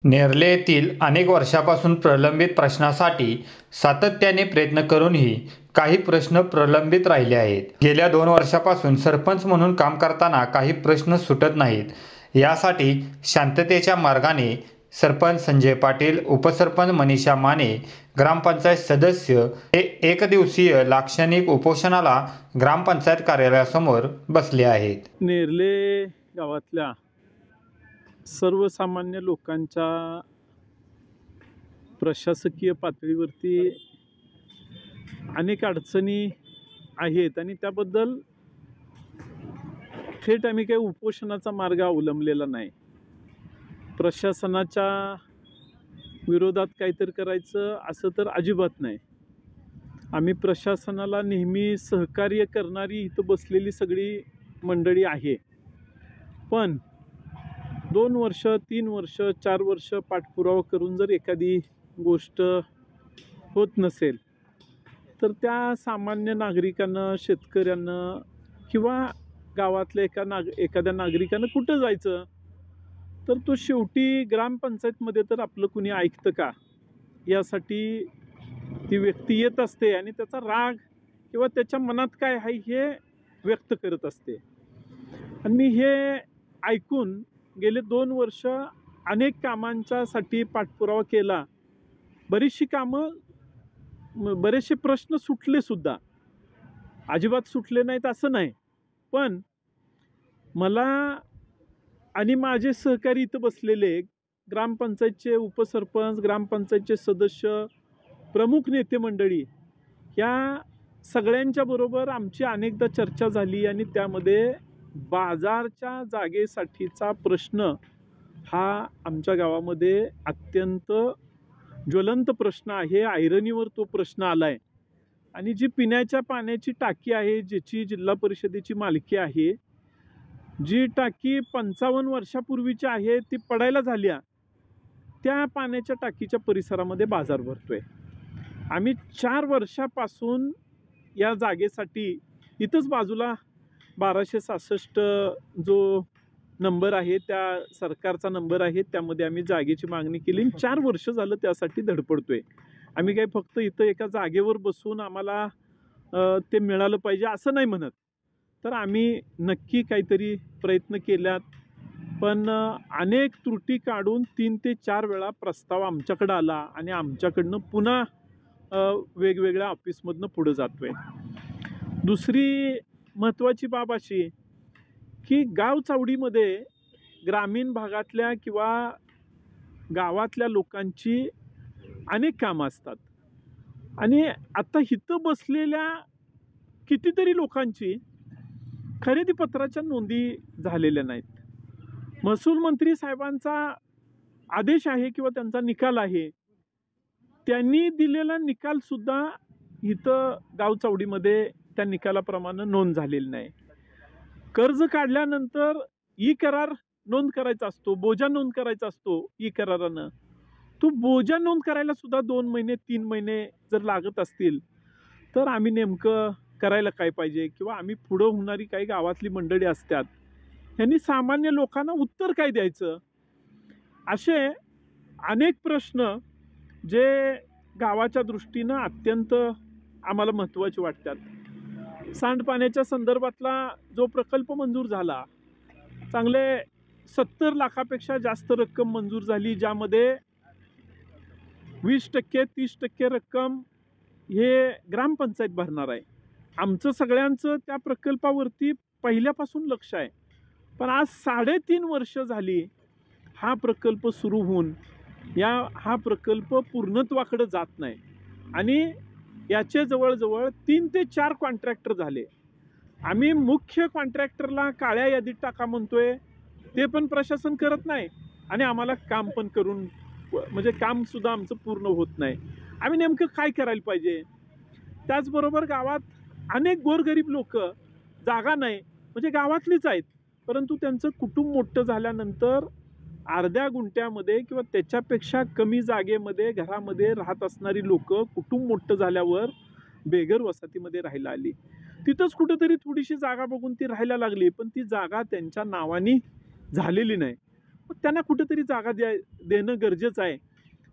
नेरले येथील अनेक वर्षांपासून प्रलंबित प्रश्नासाठी सातत्याने प्रयत्न करूनही काही प्रश्न प्रलंबित राहिले आहेत. गेल्या 2 वर्षांपासून सरपंच म्हणून काम करताना काही प्रश्न सुटत नाहीत. यासाठी शांततेच्या मार्गाने सरपंच संजय पाटील, उपसरपंच मनीषा माने, ग्रामपंचायत सदस्य हे एकदिवसीय लाक्षणिक उपोषणाला ग्रामपंचायत कार्यालयासमोर बसले आहेत. नेरले गावातल्या सर्वसामान्य लोकांच्या प्रशासकीय पातळीवरती अनेक अडचणी आहेत आणि त्याबद्दल थेट आम्ही काही उपोषणाचा मार्ग अवलंबलेला नाही. प्रशासनाच्या विरोधात काहीतरी करायचं असं तर अजिबात नाही. आम्ही प्रशासनाला नेहमी सहकार्य करणारी इथं बसलेली सगळी मंडळी आहे. पण 2 वर्ष, 3 वर्ष, 4 वर्ष पाठपुरावा करून जर एखादी गोष्ट होत नसेल तर त्या सामान्य नागरिकांना, शेतकऱ्यांना किंवा गावातल्या एखाद्या नागरिकानं कुठं जायचं, तर तो शेवटी ग्रामपंचायतमध्ये तर आपलं कुणी ऐकतं का, यासाठी ती व्यक्ती येत असते आणि त्याचा राग किंवा त्याच्या मनात काय आहे हे व्यक्त करत असते. आणि मी हे ऐकून गेले 2 वर्ष अनेक कामांच्यासाठी पाठपुरावा केला. बरीचशी कामं, बरेचसे प्रश्न सुटले सुद्धा, अजिबात सुटले नाहीत असं नाही. पण मला आणि माझे सहकारी इथं बसलेले ग्रामपंचायतचे उपसरपंच, ग्रामपंचायतचे सदस्य, प्रमुख नेते मंडळी, या सगळ्यांच्या बरोबर आमची अनेकदा चर्चा झाली आणि त्यामध्ये बाजारच्या जागेसाठीचा प्रश्न हा आमच्या गावामध्ये अत्यंत ज्वलंत प्रश्न आहे. ऐरणीवर तो प्रश्न आला आहे आणि जी पिण्याच्या पाण्याची टाकी आहे, ज्याची जिल्हा परिषदेची मालकी आहे, जी टाकी 55 वर्षापूर्वीची आहे, ती पडायला झाल्या, त्या पाण्याच्या टाकीच्या परिसरामध्ये बाजार भरतोय. आम्ही 4 वर्षापासून या जागेसाठी इथंच बाजूला 1266 जो नंबर आहे, त्या सरकारचा नंबर आहे, त्यामध्ये आम्ही जागेची मागणी केली. 4 वर्ष झालं त्यासाठी धडपडतोय. आम्ही काही फक्त इथं एका जागेवर बसून आम्हाला ते मिळालं पाहिजे असं नाही म्हणत. तर आम्ही नक्की काहीतरी प्रयत्न केल्यात. पण अनेक त्रुटी काढून 3 ते 4 वेळा प्रस्ताव आमच्याकडं आला आणि आमच्याकडनं पुन्हा वेगवेगळ्या ऑफिसमधनं पुढं जातोय. दुसरी महत्त्वाची बाब अशी की गाव चावडीमध्ये ग्रामीण भागातल्या किंवा गावातल्या लोकांची अनेक कामं असतात आणि आता इथं बसलेल्या कितीतरी लोकांची खरेदी पत्राच्या नोंदी झालेल्या नाहीत. महसूल मंत्री साहेबांचा आदेश आहे किंवा त्यांचा निकाल आहे, त्यांनी दिलेला निकालसुद्धा इथं गाव चावडीमध्ये त्या निकालाप्रमाणे नोंद झालेली नाही. कर्ज काढल्यानंतर ई करार नोंद करायचा असतो, बोजा नोंद करायचा असतो ई करारानं. तो बोजा नोंद करायला सुद्धा 2 महिने 3 महिने जर लागत असतील तर आम्ही नेमकं करायला काय पाहिजे, किंवा आम्ही पुढं होणारी काही गावातली मंडळी असतात, ह्यांनी सामान्य लोकांना उत्तर काय द्यायचं, असे अनेक प्रश्न जे गावाच्या दृष्टीनं अत्यंत आम्हाला महत्त्वाचे वाटतात. सांडपाण्याच्या संदर्भातला जो प्रकल्प मंजूर झाला, चांगले 70 लाखापेक्षा जास्त रक्कम मंजूर झाली, ज्यामध्ये 20% 30% रक्कम हे ग्रामपंचायत भरणार आहे. आमचं सगळ्यांचं त्या प्रकल्पावरती पहिल्यापासून लक्ष आहे. पण आज 3.5 वर्ष झाली हा प्रकल्प सुरू होऊन हा प्रकल्प पूर्णत्वाकडे जात नाही आणि याचे जवळजवळ 3 ते 4 कॉन्ट्रॅक्टर झाले. आम्ही मुख्य कॉन्ट्रॅक्टरला काळ्या यादीत टाका म्हणतोय, ते पण प्रशासन करत नाही आणि आम्हाला काम पण करून म्हणजे कामसुद्धा आमचं पूर्ण होत नाही. आम्ही नेमकं काय करायला पाहिजे? त्याचबरोबर गावात अनेक गोरगरीब लोक, जागा नाही म्हणजे गावातलीच आहेत, परंतु त्यांचं कुटुंब मोठं झाल्यानंतर अर्ध्या गुंठ्यामध्ये किंवा त्याच्यापेक्षा कमी जागेमध्ये घरामध्ये राहत असणारी लोक कुटुंब मोठं झाल्यावर बेघर वसाहतीमध्ये राहायला आली. तिथंच कुठेतरी थोडीशी जागा बघून ती राहायला लागली, पण ती जागा त्यांच्या नावानी झालेली नाही. मग त्यांना कुठेतरी जागा देणं गरजेचं आहे.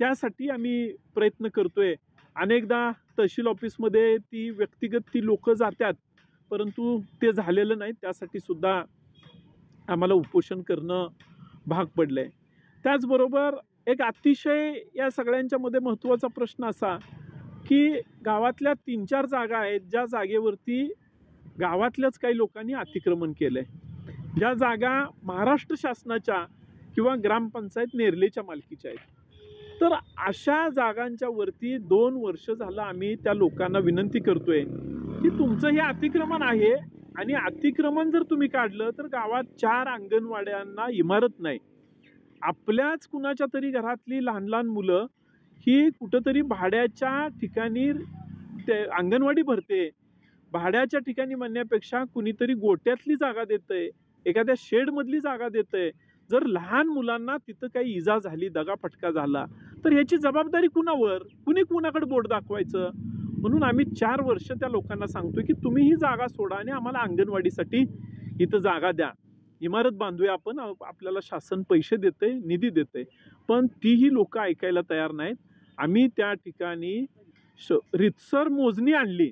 त्यासाठी आम्ही प्रयत्न करतोय. अनेकदा तहसील ऑफिसमध्ये ती व्यक्तिगत लोकं जातात, परंतु ते झालेलं नाही. त्यासाठी सुद्धा आम्हाला उपोषण करणं भाग पडलं आहे. त्याचबरोबर एक अतिशय या सगळ्यांच्यामध्ये महत्त्वाचा प्रश्न असा, की गावातल्या 3-4 जागा आहेत, ज्या जागेवरती गावातल्याच काही लोकांनी अतिक्रमण केलं आहे. ज्या जागा महाराष्ट्र शासनाच्या किंवा ग्रामपंचायत नेरलेच्या मालकीच्या आहेत. तर अशा जागांच्या वरती 2 वर्ष झालं आम्ही त्या लोकांना विनंती करतोय, की तुमचं हे अतिक्रमण आहे आणि अतिक्रमण जर तुम्ही काढलं तर गावात 4 अंगणवाड्यांना इमारत नाही. आपल्याच कुणाच्या तरी घरातली लहान लहान मुलं ही कुठंतरी भाड्याच्या ठिकाणी ते अंगणवाडी भरते. भाड्याच्या ठिकाणी म्हणण्यापेक्षा कुणीतरी गोट्यातली जागा देतंय, एखाद्या शेडमधली जागा देतंय. जर लहान मुलांना तिथं काही इजा झाली, दगाफटका झाला, तर ह्याची जबाबदारी कुणावर? कुणाकडे बोट दाखवायचं? म्हणून आम्ही 4 वर्ष त्या लोकांना सांगतोय, की तुम्ही ही जागा सोडा आणि आम्हाला अंगणवाडीसाठी इथं जागा द्या. इमारत बांधूया आपण, आपल्याला शासन पैसे देतंय, निधी देतंय. पण तीही लोकं ऐकायला तयार नाहीत. आम्ही त्या ठिकाणी रीतसर मोजणी आणली.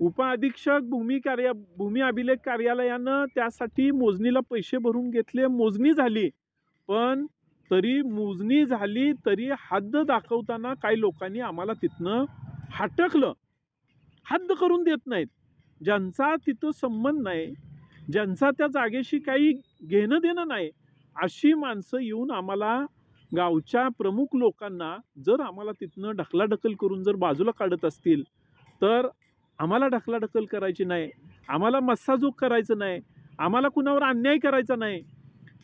उपअधीक्षक भूमी अभिलेख कार्यालयानं त्यासाठी मोजणीला पैसे भरून घेतले. मोजणी झाली, पण तरी मोजणी झाली तरी हद्द दाखवताना काही लोकांनी आम्हाला तिथनं हटकलं. हद्द करून देत नाहीत. ज्यांचा तिथं संबंध नाही, ज्यांचा त्या जागेशी काही घेणं देणं नाही, अशी माणसं येऊन आम्हाला गावच्या प्रमुख लोकांना जर आम्हाला तिथनं ढकलाढकल करून जर बाजूला काढत असतील, तर आम्हाला ढकलाढकल करायची नाही, आम्हाला मस्साजोग करायचं नाही, आम्हाला कुणावर अन्याय करायचा नाही.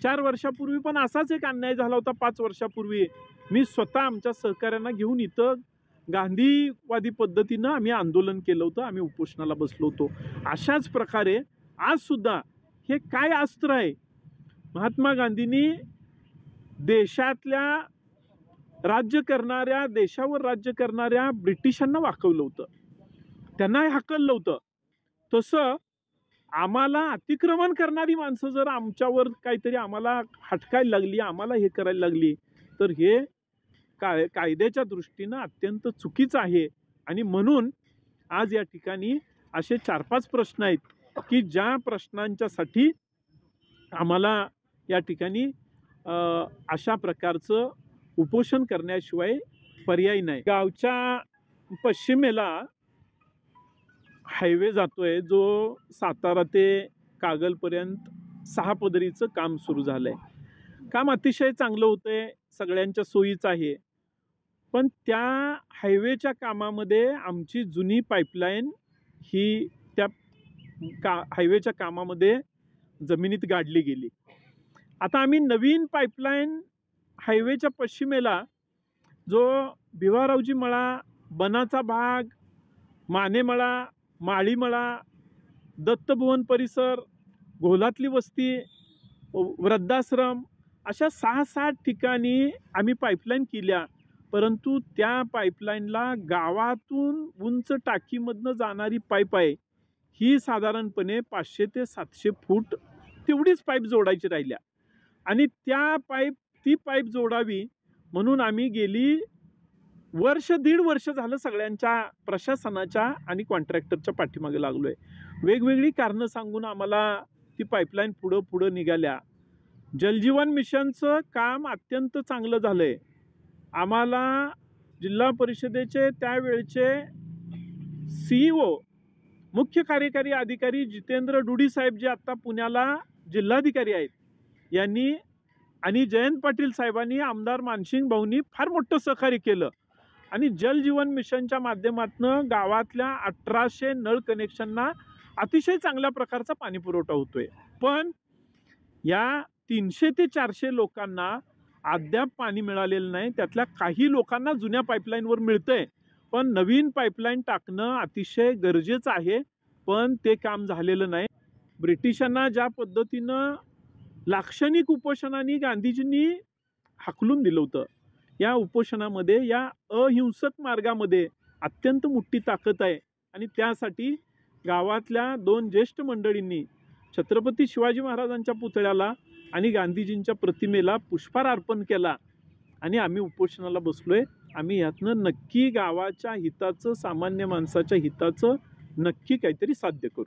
4 वर्षापूर्वी पण असाच एक अन्याय झाला होता. 5 वर्षापूर्वी मी स्वतः आमच्या सहकाऱ्यांना घेऊन इथं गांधीवादी पद्धतीनं आम्ही आंदोलन केलं होतं, आम्ही उपोषणाला बसलो होतो. अशाच प्रकारे आजसुद्धा हे काय अस्त्र आहे? महात्मा गांधींनी देशावर राज्य करणाऱ्या ब्रिटिशांना वाकवलं होतं, त्यांना हाकललं होतं. तसं आम्हाला अतिक्रमण करणारी माणसं जर आमच्यावर काहीतरी आम्हाला हटकायला लागली, आम्हाला हे करायला लागली, तर हे कायद्याच्या दृष्टीनं अत्यंत चुकीचं आहे. आणि म्हणून आज या ठिकाणी असे 4-5 प्रश्न आहेत, की ज्या प्रश्नांच्यासाठी आम्हाला या ठिकाणी अशा प्रकारचं उपोषण करण्याशिवाय पर्याय नाही. गावच्या पश्चिमेला हायवे जातोय, जो सातारा ते कागलपर्यंत 6 पदरीचं काम सुरू झालंय. काम अतिशय चांगलं होतंय, सगळ्यांच्या सोयीचं आहे. पण त्या हायवेच्या कामामध्ये आमची जुनी पाईपलाईन ही त्या हायवेच्या कामामध्ये जमिनीत गाडली गेली. आता आम्ही नवीन पाईपलाईन हायवेच्या पश्चिमेला जो भिवारावजी मळा, बनाचा भाग, मानेमळा, माळीमळा, दत्तभुवन परिसर, घोलातली वस्ती, वृद्धाश्रम अशा 6-7 ठिकाणी आम्ही पाईपलाईन केल्या. परंतु त्या पाईपलाईनला गावातून उंच टाकीमधनं जाणारी पाईप आहे, ही साधारणपणे 500 ते 700 फूट तेवढीच पाईप जोडायची राहिल्या. आणि ती पाईप जोडावी म्हणून आम्ही गेली दीड वर्ष झालं सगळ्यांच्या प्रशासनाच्या आणि कॉन्ट्रॅक्टरच्या पाठीमागे लागलो आहे. वेगवेगळी कारणं सांगून आम्हाला ती पाईपलाईन पुढं निघाल्या. जलजीवन मिशनचं काम अत्यंत चांगलं झालं आहे. आम्हाला जिल्हा परिषदेचे त्यावेळचे CEO, मुख्य कार्यकारी अधिकारी जितेंद्र डुडी साहेब, जे आत्ता पुण्याला जिल्हाधिकारी आहेत, यांनी आणि जयंत पाटील साहेबांनी, आमदार मानसिंग भाऊंनी फार मोठं सहकार्य केलं. आणि जलजीवन मिशनच्या माध्यमातून गावातल्या 1800 नळ कनेक्शनना अतिशय चांगल्या प्रकारचा पाणी पुरवठा होतोय. पण या 300 ते 400 लोकांना अद्याप पाणी मिळालेलं नाही. त्यातल्या काही लोकांना जुन्या पाईपलाईनवर मिळतंय, पण नवीन पाईपलाईन टाकणं अतिशय गरजेचं आहे. पण ते काम झालेलं नाही. ब्रिटिशांना ज्या पद्धतीनं लाक्षणिक उपोषणाने गांधीजींनी हाकलून दिलं होतं, या उपोषणामध्ये, या अहिंसक मार्गामध्ये अत्यंत मोठी ताकद आहे. आणि त्यासाठी गावातल्या 2 ज्येष्ठ मंडळींनी छत्रपती शिवाजी महाराजांच्या पुतळ्याला आणि गांधीजींच्या प्रतिमेला पुष्पहार अर्पण केला आणि आम्ही उपोषणाला बसलोय. आम्ही यातनं नक्की गावाच्या हिताचं, सामान्य माणसाच्या हिताचं नक्की काहीतरी साध्य करू.